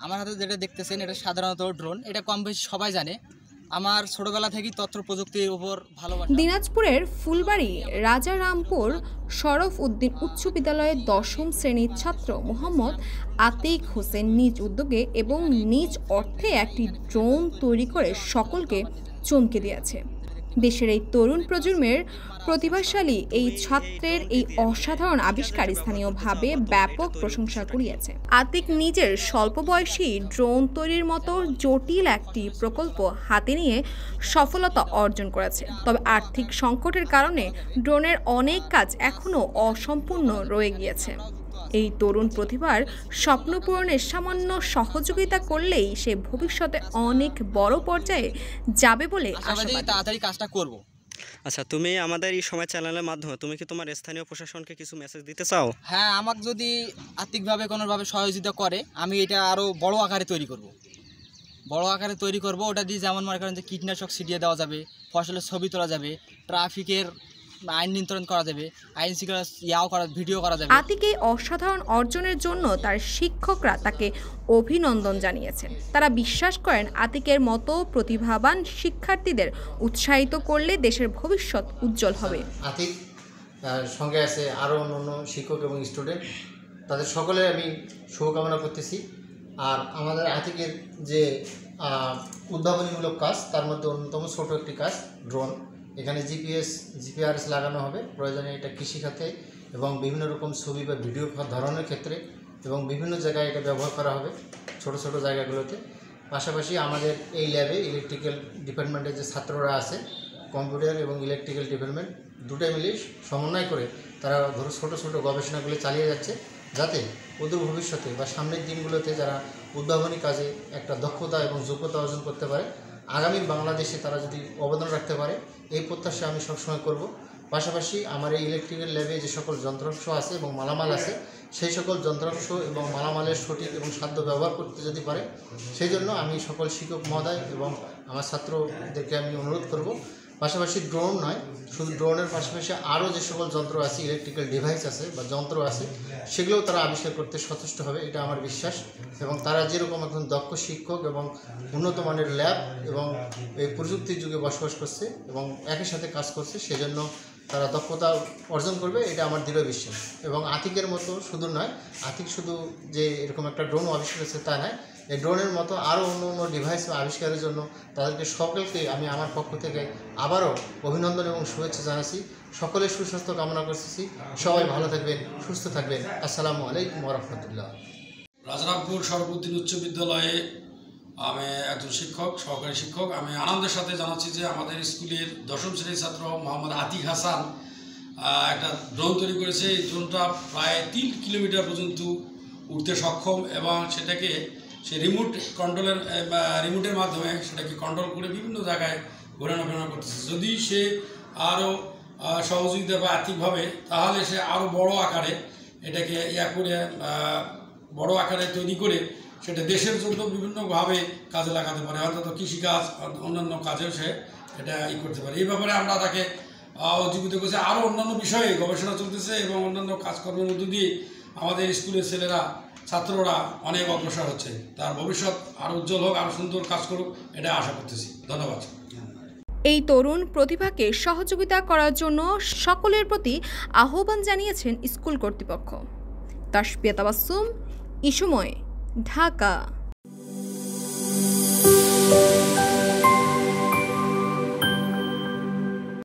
আমার হাতে যেটা দেখতেছেন এটা সাধারণত ড্রোন। এটা কম বেশি সবাই জানে। আমার ছোটবেলা থেকেই তথ্য প্রযুক্তির উপর ভালোবাসা। দিনাজপুরের ফুলবাড়ি রাজারামপুর শরফ উদ্দিন উচ্চ বিদ্যালয়ের ১০ম শ্রেণীর ছাত্র মোহাম্মদ আতিক হোসেন নিজ উদ্যোগে এবং নিজ অর্থে একটি ড্রোন তৈরি করে সকলকে চমকে দিয়েছে। দেশের এই তরুণ প্রজন্মের প্রতিভাশালী এই ছাত্রের এই অসাধারণ আবিষ্কার স্থানীয়ভাবে ব্যাপক প্রশংসা কুড়িয়েছে। আতিক নিজের স্বল্প বয়সী ড্রোন তৈরির মতো জটিল একটি প্রকল্প হাতে নিয়ে সফলতা অর্জন করেছে। তবে আর্থিক সংকটের কারণে ড্রোনের অনেক কাজ এখনও অসম্পূর্ণ রয়ে গিয়েছে। এই তরুণ প্রতিভার স্বপ্ন পূরণের সামান্য সহযোগিতা করলেই সে ভবিষ্যতে অনেক বড় পর্যায়ে যাবে বলে আশাবাদী। তাড়াতাড়ি কাজটা করব। আচ্ছা, তুমি আমাদের এই সময় চ্যানেলের মাধ্যমে তুমি কি তোমার স্থানীয় প্রশাসনকে কিছু মেসেজ দিতে চাও? হ্যাঁ, আমাকে যদি আর্থিকভাবে কোনোভাবে সহযোগিতা করে আমি এটা আরও বড় আকারে তৈরি করব। ওটা দিয়ে যেমন মনে করেন যে কীটনাশক ছিটিয়ে দেওয়া যাবে, ফসলের ছবি তোলা যাবে, ট্রাফিকের আইন নিয়ন্ত্রণ করা যাবে, আইন শৃঙ্খলা ভিডিও করা যাবে। আতিক এই অসাধারণ অর্জনের জন্য তার শিক্ষকরা তাকে অভিনন্দন জানিয়েছেন। তারা বিশ্বাস করেন আতিকের মতো প্রতিভাবান শিক্ষার্থীদের উৎসাহিত করলে দেশের ভবিষ্যৎ উজ্জ্বল হবে। আতিক সঙ্গে আছে আরও অন্য শিক্ষক এবং স্টুডেন্ট, তাদের সকলে আমি শুভকামনা করতেছি। আর আমাদের আতিকের যে উদ্ভাবনীমূলক কাজ তার মধ্যে অন্যতম ছোট একটি কাজ ড্রোন। এখানে জিপিআরএস লাগানো হবে, প্রয়োজনে এটা কৃষিখাতে এবং বিভিন্ন রকম ছবি বা ভিডিও ধরনের ক্ষেত্রে এবং বিভিন্ন জায়গায় এটা ব্যবহার করা হবে ছোট ছোট জায়গাগুলোতে। পাশাপাশি আমাদের এই ল্যাবে ইলেকট্রিক্যাল ডিপার্টমেন্টের যে ছাত্ররা আছে, কম্পিউটার এবং ইলেকট্রিক্যাল ডিপার্টমেন্ট দুটোই মিলিয়ে সমন্বয় করে তারা ছোট ছোট গবেষণাগুলো চালিয়ে যাচ্ছে, যাতে অদূর ভবিষ্যতে বা সামনের দিনগুলোতে যারা উদ্ভাবনী কাজে একটা দক্ষতা এবং যোগ্যতা অর্জন করতে পারে, আগামী বাংলাদেশে তারা যদি অবদান রাখতে পারে, এই প্রত্যাশা আমি সবসময় করব। পাশাপাশি আমার এই ইলেকট্রিক্যাল ল্যাবে যে সকল যন্ত্রাংশ আছে এবং মালামাল আছে, সেই সকল যন্ত্রাংশ এবং মালামালের সঠিক এবং সাধ্য ব্যবহার করতে যদি পারে, সেই জন্য আমি সকল শিক্ষক মহোদয় এবং আমার ছাত্রদেরকে আমি অনুরোধ করব। পাশাপাশি ড্রোন নয়, শুধু ড্রোনের পাশাপাশি আরও যে সকল যন্ত্র আছে, ইলেকট্রিক্যাল ডিভাইস আছে বা যন্ত্র আছে, সেগুলোও তারা আবিষ্কার করতে সচেষ্ট হবে, এটা আমার বিশ্বাস। এবং তারা যেরকম এখন দক্ষ শিক্ষক এবং উন্নত মানের ল্যাব এবং এই প্রযুক্তির যুগে বসবাস করছে এবং একই সাথে কাজ করছে, সেজন্য তারা দক্ষতা অর্জন করবে, এটা আমার দৃঢ় বিশ্বাস। এবং আতিকের মতো শুধু নয়, আতিক শুধু যে এরকম একটা ড্রোন আবিষ্কার করেছে তা নয়, এই ড্রোনের মতো আরও অন্য ডিভাইস আবিষ্কারের জন্য তাদেরকে সকলকে আমি আমার পক্ষ থেকে আবারও অভিনন্দন এবং শুভেচ্ছা জানাচ্ছি। সকলের সুস্বাস্থ্য কামনা করতেছি। সবাই ভালো থাকবেন, সুস্থ থাকবেন। আসসালামু আলাইকুম ওয়া রাহমাতুল্লাহ। রাজারামপুর শরফ উদ্দিন উচ্চ বিদ্যালয়ে আমি একজন সহকারী শিক্ষক। আমি আনন্দের সাথে জানাচ্ছি যে আমাদের স্কুলের ১০ম শ্রেণীর ছাত্র মোহাম্মদ আতিক হাসান একটা ড্রোন তৈরি করেছে। এই ড্রোনটা প্রায় ৩ কিলোমিটার পর্যন্ত উঠতে সক্ষম এবং সেটাকে সে রিমোটের মাধ্যমে সেটাকে কন্ট্রোল করে বিভিন্ন জায়গায় ঘোরানো করতেছে। যদি সে আরও সহযোগিতা বা আর্থিকভাবে, তাহলে সে আরও বড় আকারে এটাকে বড় আকারে তৈরি করে সেটা দেশের জন্য বিভিন্নভাবে কাজে লাগাতে পারে, অন্তত কৃষিকাজ, অন্যান্য কাজেও সে এটা করতে পারে। এই ব্যাপারে আমরা তাকে উজ্জীবিত করছি। আরও অন্যান্য বিষয়ে গবেষণা চলতেছে এবং অন্যান্য কাজকর্মের মধ্য দিয়ে আমাদের স্কুলের ছেলেরা, ছাত্ররা অনেক অগ্রসর হচ্ছে। তার ভবিষ্যৎ আরও উজ্জ্বল হোক, আরও সুন্দর কাজ করুক, এটা আশা করতেছি। ধন্যবাদ। এই তরুণ প্রতিভাকে সহযোগিতা করার জন্য সকলের প্রতি আহ্বান জানিয়েছেন স্কুল কর্তৃপক্ষ। তাসপিয়া তাবাসসুম, ইসময়, ঢাকা।